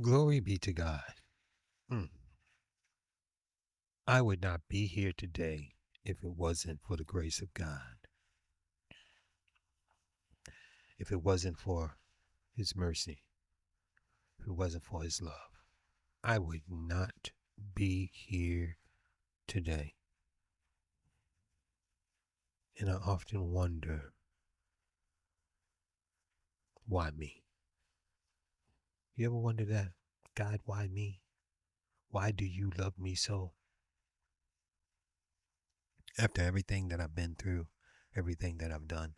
Glory be to God. Mm. I would not be here today if it wasn't for the grace of God, if it wasn't for His mercy, if it wasn't for His love. I would not be here today. And I often wonder, why me? You ever wonder that? God, why me? Why do you love me so? After everything that I've been through, everything that I've done,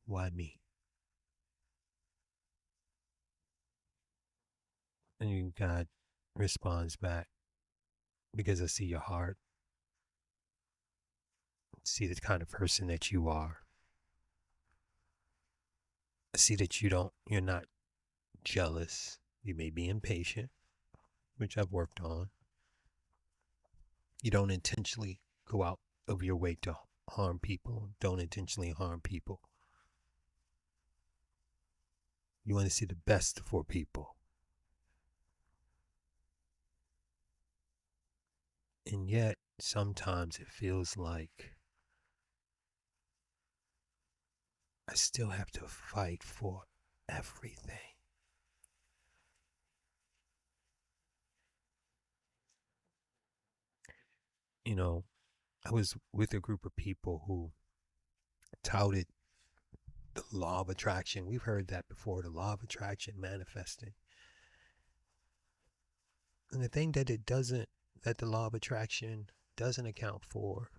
why me? And God responds back, because I see your heart, see the kind of person that you are. I see that you're not jealous. You may be impatient, which I've worked on. You don't intentionally go out of your way to harm people, don't intentionally harm people. You want to see the best for people. And yet, sometimes it feels like I still have to fight for everything. You know, I was with a group of people who touted the law of attraction. We've heard that before, the law of attraction manifesting. And the thing that the law of attraction doesn't account for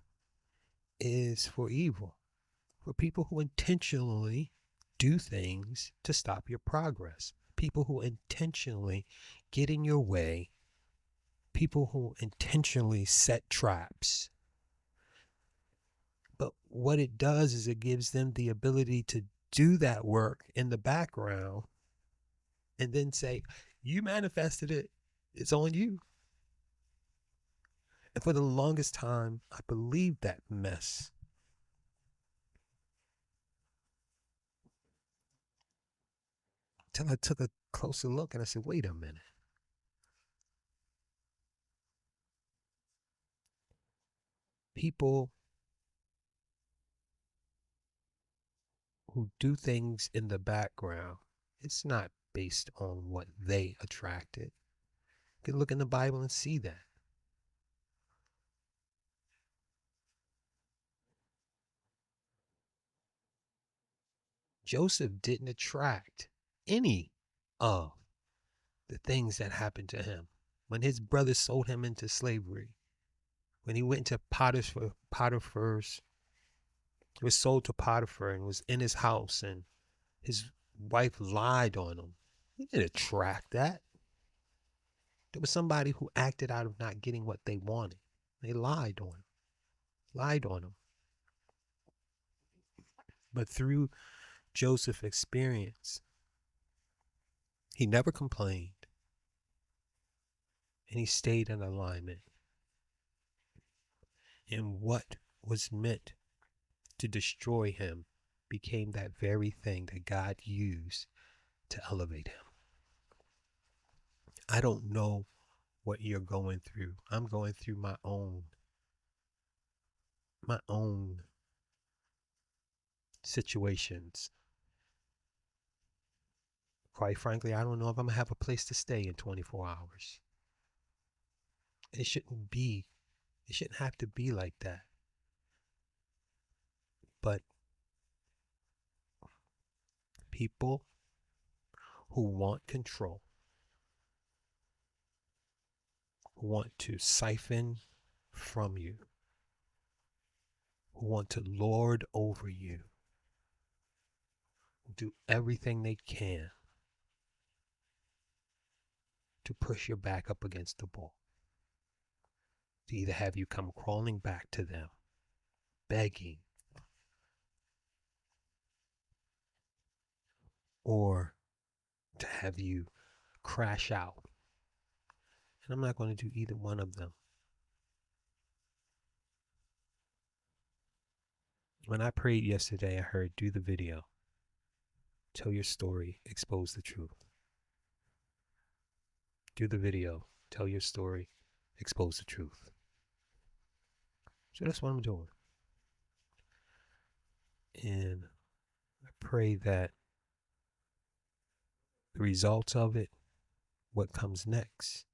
is for evil, for people who intentionally do things to stop your progress, people who intentionally get in your way, people who intentionally set traps. But what it does is it gives them the ability to do that work in the background and then say, you manifested it, it's on you. And for the longest time, I believed that mess. Till I took a closer look and I said, wait a minute. People who do things in the background, it's not based on what they attracted. You can look in the Bible and see that. Joseph didn't attract any of the things that happened to him. When his brothers sold him into slavery, when he went to Potiphar's, was sold to Potiphar and was in his house and his wife lied on him. He didn't attract that. There was somebody who acted out of not getting what they wanted. They lied on him. But through Joseph's experience, he never complained and he stayed in alignment. And what was meant to destroy him became that very thing that God used to elevate him. I don't know what you're going through. I'm going through my own situations. Quite frankly, I don't know if I'm gonna have a place to stay in 24 hours. It shouldn't be, it shouldn't have to be like that. But people who want control, who want to siphon from you, who want to lord over you, do everything they can to push your back up against the wall, to either have you come crawling back to them, begging, or to have you crash out. And I'm not going to do either one of them. When I prayed yesterday, I heard do the video, tell your story, expose the truth. do the video, tell your story, expose the truth. So that's what I'm doing. And I pray that the results of it, what comes next,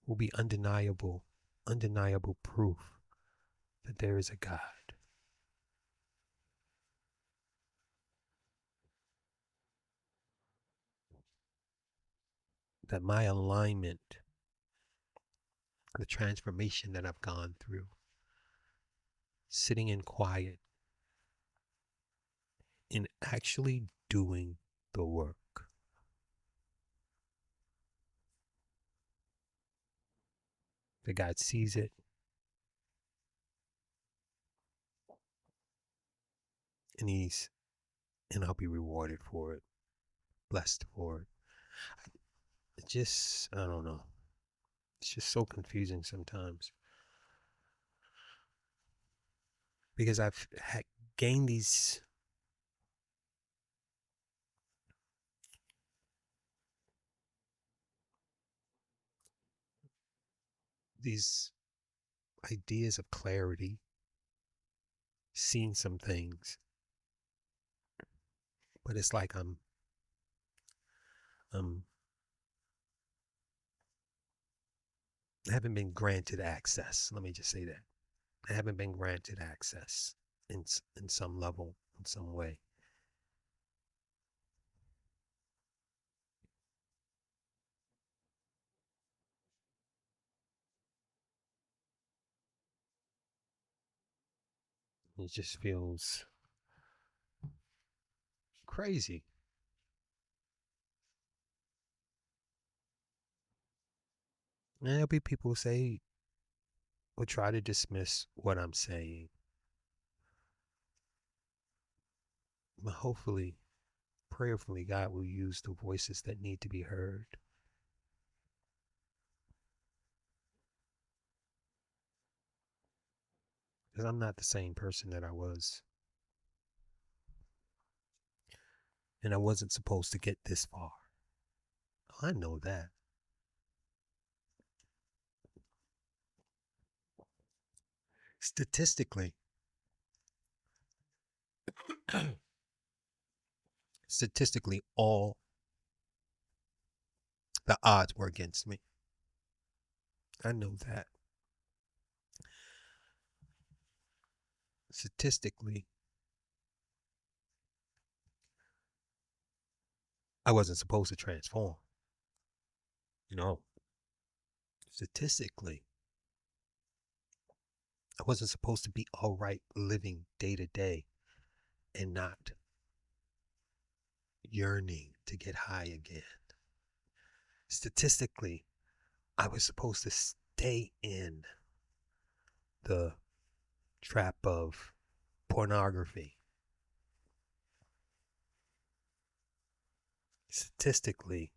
will be undeniable proof that there is a God. That my alignment, the transformation that I've gone through, sitting in quiet and actually doing the work, that God sees it and and I'll be rewarded for it, blessed for it. I don't know. It's just so confusing sometimes because I've gained these ideas of clarity, seen some things, but it's like um I haven't been granted access. Let me just say that. I haven't been granted access in some level, in some way. It just feels crazy. And there'll be people who say or try to dismiss what I'm saying. But hopefully, prayerfully, God will use the voices that need to be heard. Because I'm not the same person that I was. And I wasn't supposed to get this far. I know that. Statistically, statistically, all the odds were against me. I know that. Statistically, I wasn't supposed to transform. No. Statistically, I wasn't supposed to be all right living day to day and not yearning to get high again. Statistically, I was supposed to stay in the trap of pornography. Statistically,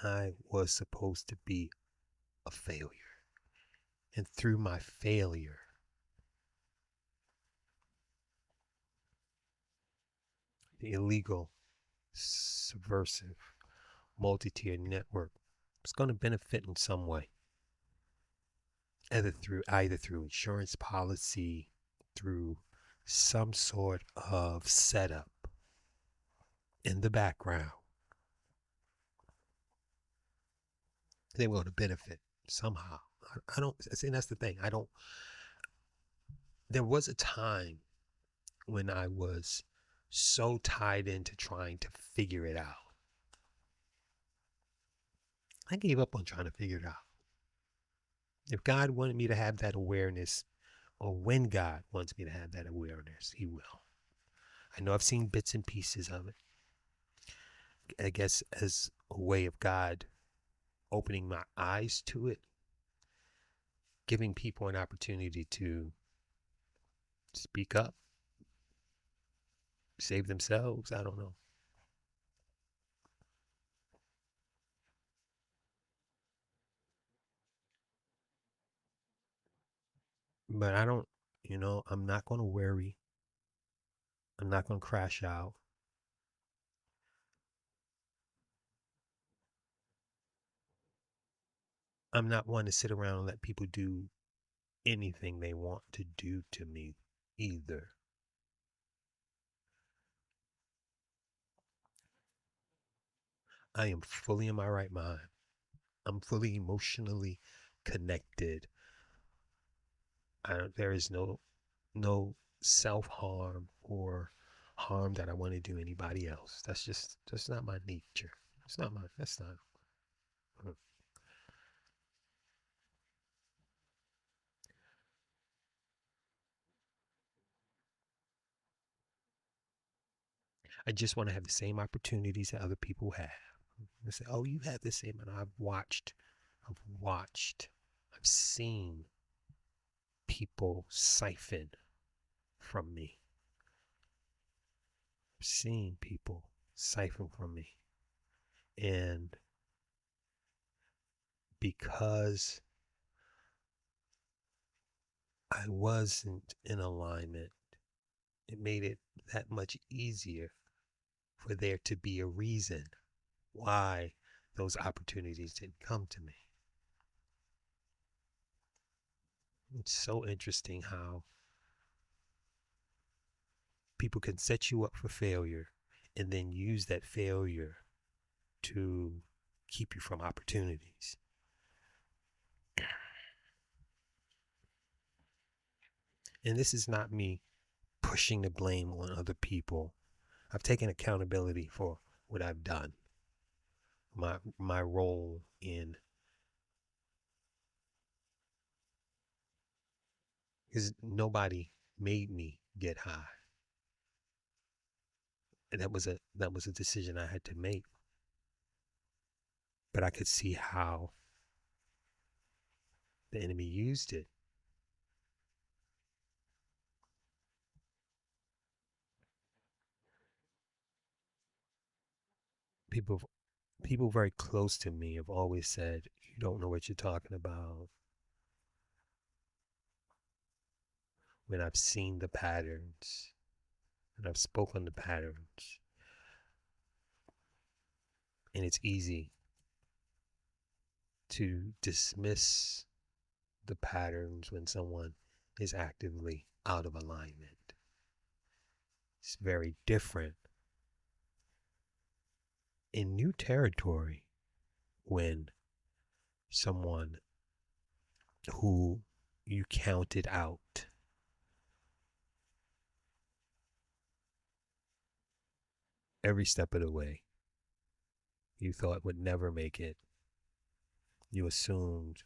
I was supposed to be a failure. And through my failure, the illegal, subversive, multi-tiered network was going to benefit in some way. Either through insurance policy, through some sort of setup in the background. They were going to benefit somehow. I don't see, that's the thing. There was a time when I was so tied into trying to figure it out. I gave up on trying to figure it out. If God wanted me to have that awareness, or when God wants me to have that awareness, He will. I know I've seen bits and pieces of it. I guess as a way of God opening my eyes to it, giving people an opportunity to speak up, save themselves. I don't know. But I don't, I'm not going to worry. I'm not going to crash out. I'm not one to sit around and let people do anything they want to do to me either. I am fully in my right mind. I'm fully emotionally connected. There is no self harm or harm that I want to do anybody else. That's not my nature. It's not my. That's not. I just want to have the same opportunities that other people have. They say, "Oh, you have the same," and I've watched, I've seen people siphon from me. I've seen people siphon from me, and because I wasn't in alignment, it made it that much easier for there to be a reason why those opportunities didn't come to me. It's so interesting how people can set you up for failure and then use that failure to keep you from opportunities. And this is not me pushing the blame on other people. I've taken accountability for what I've done, my role in, because nobody made me get high. And that was a decision I had to make. But I could see how the enemy used it. People people very close to me have always said, "You don't know what you're talking about." When I've seen the patterns and I've spoken the patterns, and it's easy to dismiss the patterns when someone is actively out of alignment. It's very different in new territory when someone who you counted out every step of the way, you thought would never make it, you assumed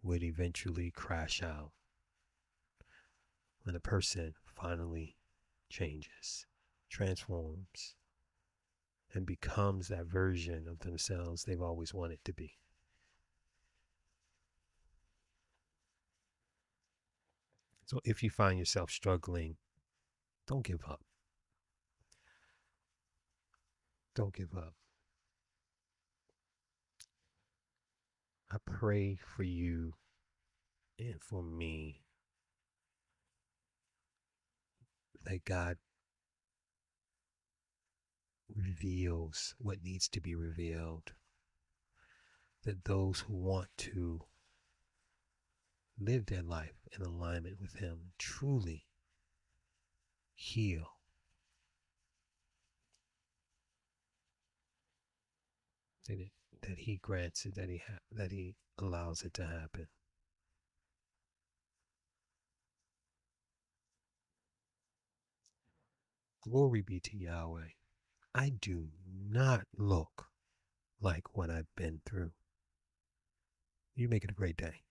would eventually crash out, when a person finally changes, transforms, and becomes that version of themselves they've always wanted to be. So if you find yourself struggling, don't give up. Don't give up. I pray for you and for me that God reveals what needs to be revealed, that those who want to live their life in alignment with Him truly heal, that He grants it, that He allows it to happen. Glory be to Yahweh. I do not look like what I've been through. You make it a great day.